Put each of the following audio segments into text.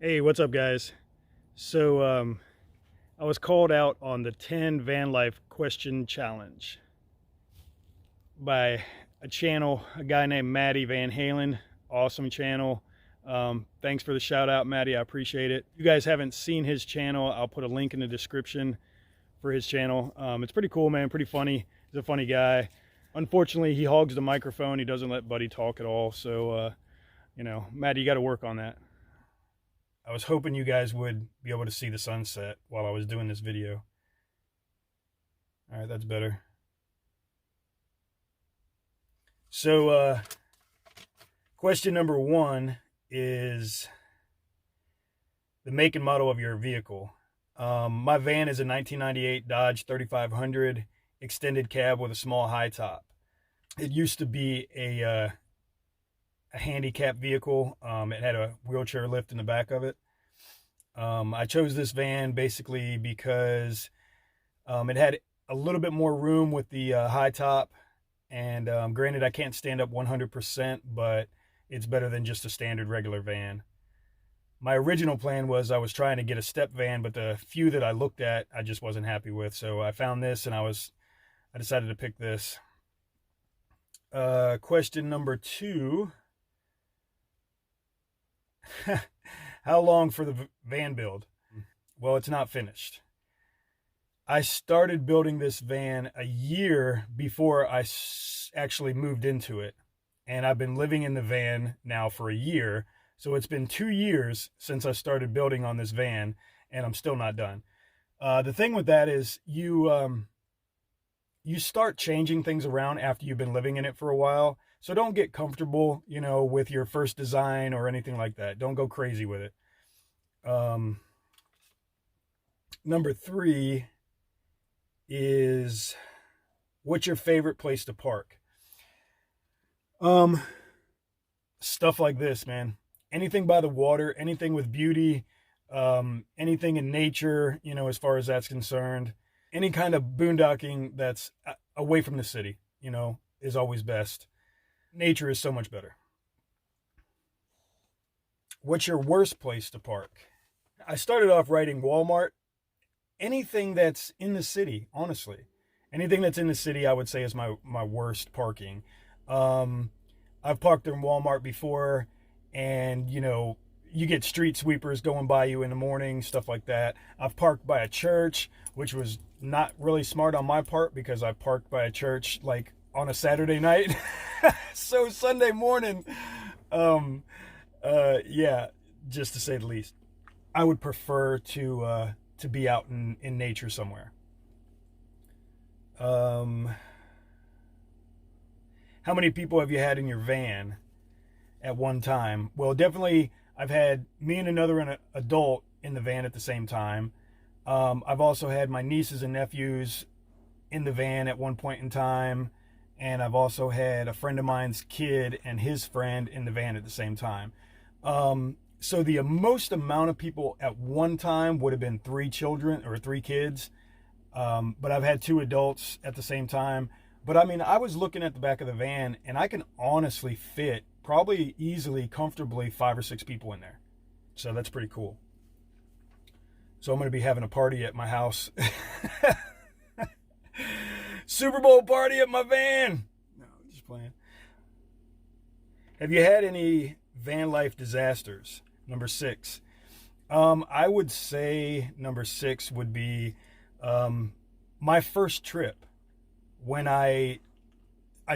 Hey, what's up, guys? So, I was called out on the 10 van life question challenge by a guy named Matty Van Halen. Awesome channel. Thanks for the shout out, Matty. I appreciate it. If you guys haven't seen his channel, I'll put a link in the description for his channel. It's pretty cool, man. Pretty funny. He's a funny guy. Unfortunately, he hogs the microphone. He doesn't let Buddy talk at all. So, Matty, you got to work on that. I was hoping you guys would be able to see the sunset while I was doing this video. All right, that's better. So, question number one is the make and model of your vehicle. My van is a 1998 Dodge 3500 extended cab with a small high top. It used to be a handicap vehicle. It had a wheelchair lift in the back of it. I chose this van basically because it had a little bit more room with the high top. And granted, I can't stand up 100%, but it's better than just a standard regular van. My original plan was I was trying to get a step van, but the few that I looked at, I just wasn't happy with. So I found this and I decided to pick this. Question number two. How long for the van build? Well, it's not finished. I started building this van a year before I actually moved into it. And I've been living in the van now for a year. So it's been 2 years since I started building on this van, and I'm still not done. The thing with that is you start changing things around after you've been living in it for a while. So don't get comfortable, with your first design or anything like that. Don't go crazy with it. Number three is, what's your favorite place to park? Stuff like this, man. Anything by the water, anything with beauty, anything in nature, as far as that's concerned. Any kind of boondocking that's away from the city, is always best. Nature is so much better. What's your worst place to park? I started off writing Walmart. Anything that's in the city, honestly. Anything that's in the city, I would say, is my worst parking. I've parked in Walmart before, and, you get street sweepers going by you in the morning, stuff like that. I've parked by a church, which was not really smart on my part because I parked by a church, like, on a Saturday night. So Sunday morning, yeah, just to say the least. I would prefer to be out in nature somewhere. How many people have you had in your van at one time? Well, definitely I've had me and another adult in the van at the same time. I've also had my nieces and nephews in the van at one point in time. And I've also had a friend of mine's kid and his friend in the van at the same time. So the most amount of people at one time would have been 3 children or 3 kids. But I've had 2 adults at the same time. But I mean, I was looking at the back of the van and I can honestly fit probably easily, comfortably 5 or 6 people in there. So that's pretty cool. So I'm going to be having a party at my house. Super Bowl party at my van. No, just playing. Have you had any van life disasters? Number 6. I would say number 6 would be my first trip. When I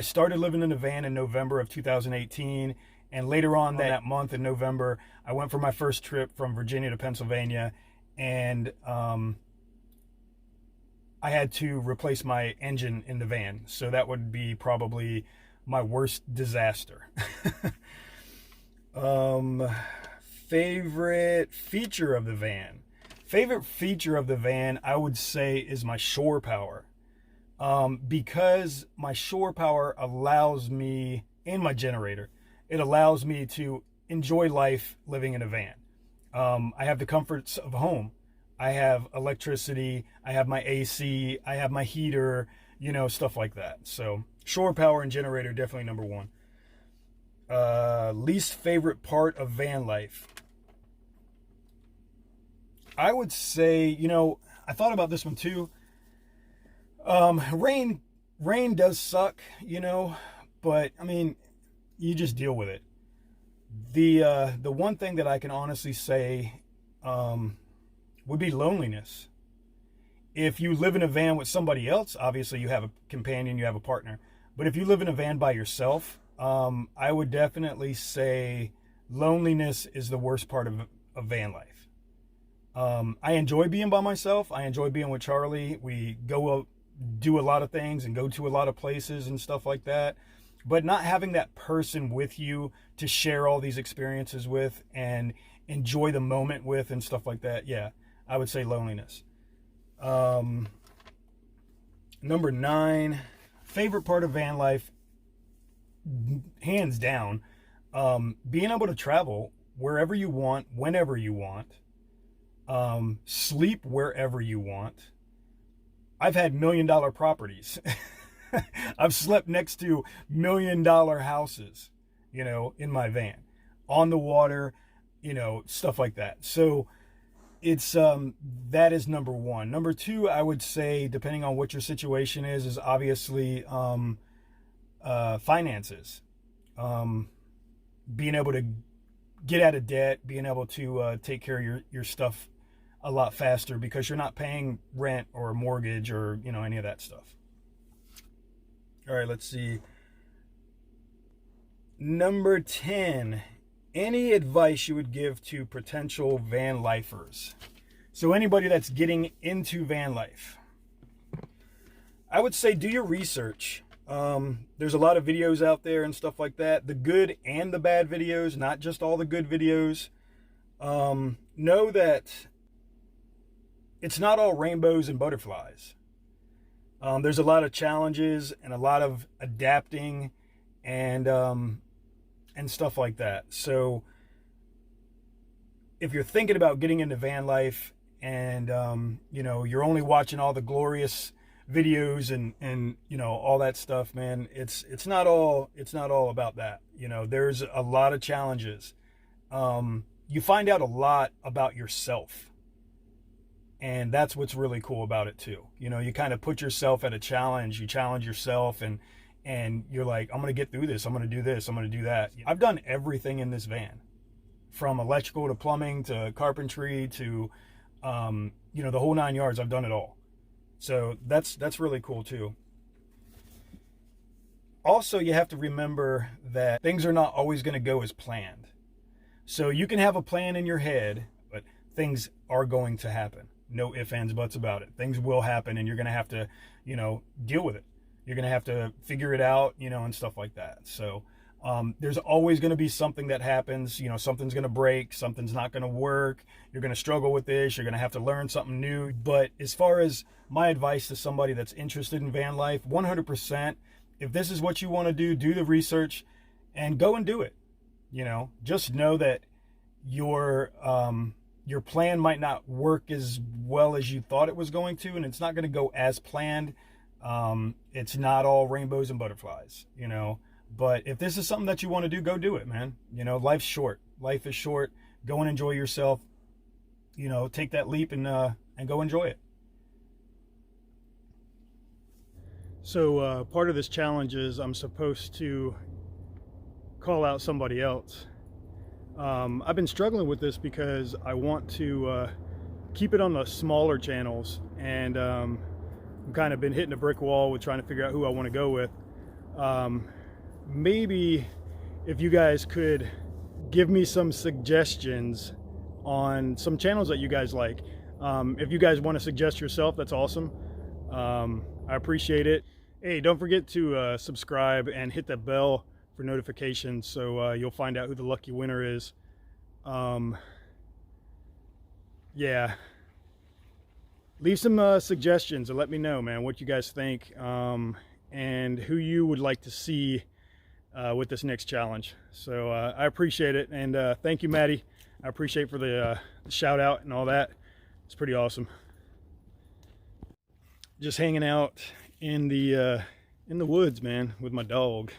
started living in a van in November of 2018, and later on that month in November, I went for my first trip from Virginia to Pennsylvania, and I had to replace my engine in the van. So that would be probably my worst disaster. Favorite feature of the van? Favorite feature of the van, I would say, is my shore power. Because my shore power allows me, and my generator, it allows me to enjoy life living in a van. I have the comforts of home. I have electricity, I have my AC, I have my heater, stuff like that. So shore power and generator, definitely number 1. Least favorite part of van life. I would say, you know, I thought about this one too. Rain does suck, you know, but I mean, you just deal with it. The one thing that I can honestly say would be loneliness. If you live in a van with somebody else, obviously you have a companion, you have a partner. But if you live in a van by yourself, I would definitely say loneliness is the worst part of van life. I enjoy being by myself. I enjoy being with Charlie. We go do a lot of things and go to a lot of places and stuff like that. But not having that person with you to share all these experiences with and enjoy the moment with and stuff like that, yeah, I would say loneliness. Number 9, favorite part of van life, hands down, being able to travel wherever you want, whenever you want, sleep wherever you want. I've had $1 million properties. I've slept next to $1 million houses, you know, in my van, on the water, you know, stuff like that. So it's that is number 1. Number 2, I would say, depending on what your situation is obviously finances. Being able to get out of debt, being able to take care of your stuff a lot faster because you're not paying rent or a mortgage or, you know, any of that stuff. All right, let's see. Number 10, any advice you would give to potential van lifers? So anybody that's getting into van life, I would say do your research. There's a lot of videos out there and stuff like that, the good and the bad videos, not just all the good videos. Know that it's not all rainbows and butterflies. There's a lot of challenges and a lot of adapting and stuff like that. So if you're thinking about getting into van life and you know, you're only watching all the glorious videos and you know, all that stuff, man, it's not all about that. You know, there's a lot of challenges. You find out a lot about yourself. And that's what's really cool about it too. You know, you kind of put yourself at a challenge, you challenge yourself and you're like, I'm going to get through this. I'm going to do this. I'm going to do that. I've done everything in this van, from electrical to plumbing to carpentry to, you know, the whole 9 yards. I've done it all. So that's really cool too. Also, you have to remember that things are not always going to go as planned. So you can have a plan in your head, but things are going to happen. No ifs, ands, buts about it. Things will happen and you're going to have to, you know, deal with it. You're going to have to figure it out, you know, and stuff like that. So there's always going to be something that happens. You know, something's going to break. Something's not going to work. You're going to struggle with this. You're going to have to learn something new. But as far as my advice to somebody that's interested in van life, 100%, if this is what you want to do the research and go and do it. You know, just know that your plan might not work as well as you thought it was going to, and it's not going to go as planned. It's not all rainbows and butterflies, you know, but if this is something that you want to do, go do it, man. You know, life's short. Life is short. Go and enjoy yourself. You know, take that leap and go enjoy it. So part of this challenge is I'm supposed to call out somebody else. I've been struggling with this because I want to keep it on the smaller channels, and I've kind of been hitting a brick wall with trying to figure out who I want to go with. Maybe if you guys could give me some suggestions on some channels that you guys like. If you guys want to suggest yourself, that's awesome. I appreciate it. Hey, don't forget to subscribe and hit that bell for notifications, so you'll find out who the lucky winner is. Yeah, leave some suggestions and let me know, man, what you guys think, and who you would like to see with this next challenge. So I appreciate it, and thank you, Matty. I appreciate for the shout out and all that. It's pretty awesome. Just hanging out in the woods, man, with my dog.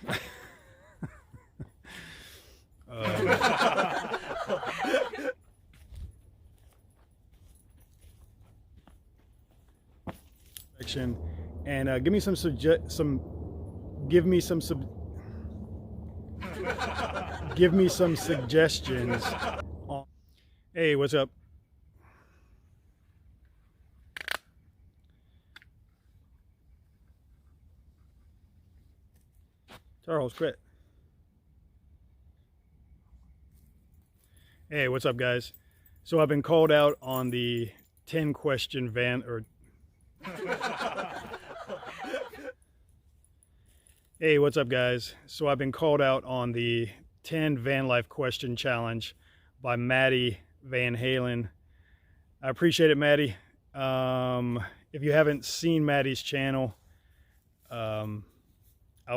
section and give me some suggestions on. Hey, what's up? Charles, quit. Hey, what's up, guys? So I've been called out on the 10 question Hey, what's up, guys? So I've been called out on the 10 van life question challenge by Matty Van Halen. I appreciate it, Matty. If you haven't seen Matty's channel, I'll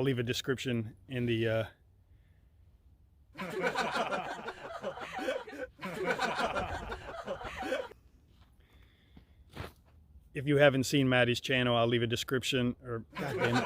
leave a description in the if you haven't seen Matty's channel, I'll leave a description, or God damn it.